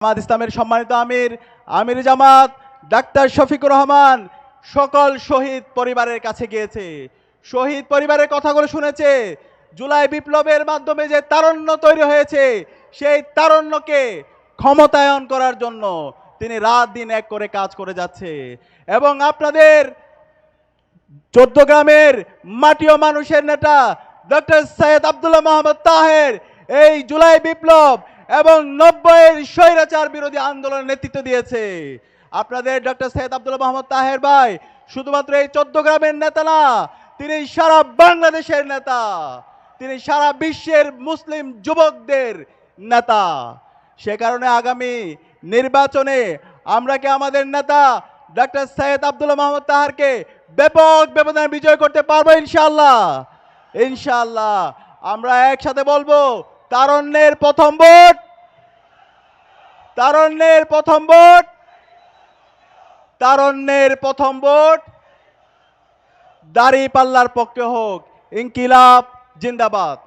জামাত ইসলামের সম্মানিত আমির জামাত ডাক্তার শফিকুর রহমান সকল শহীদ পরিবারের কাছে গিয়েছে, শহীদ পরিবারের কথাগুলো শুনেছে। জুলাই বিপ্লবের মাধ্যমে যে তারুণ্য তৈরি হয়েছে, সেই তারুণ্যকে ক্ষমতায়ন করার জন্য তিনি রাত দিন এক করে কাজ করে যাচ্ছে। এবং আপনাদের চৌদ্দগ্রামের মাটি ও মানুষের নেতা ডক্টর সৈয়দ আব্দুল্লাহ মোহাম্মদ তাহের এই জুলাই বিপ্লব এবং 90-এর স্বৈরাচার বিরোধী আন্দোলনের নেতৃত্ব দিয়েছে। আপনাদের ডক্টর সৈয়দ আব্দুল্লাহ মোহাম্মদ তাহের ভাই শুধুমাত্র এই চৌদ্দগ্রামের নেতা না, তিনি সারা বাংলাদেশের নেতা, তিনি সারা বিশ্বের মুসলিম যুবকদের নেতা। সে কারণে আগামী নির্বাচনে আমরা কি আমাদের নেতা ডক্টর সৈয়দ আব্দুল্লাহ মোহাম্মদ তাহেরকে ব্যাপক ব্যবধানে বিজয় করতে পারবো ইনশাআল্লাহ? ইনশাআল্লাহ। আমরা একসাথে বলবো, তারুণ্যের প্রথম ভোট, তারুণ্যের প্রথম ভোট, তারুণ্যের প্রথম ভোট দাঁড়িপাল্লার পক্ষে হোক। ইনকিলাব জিন্দাবাদ।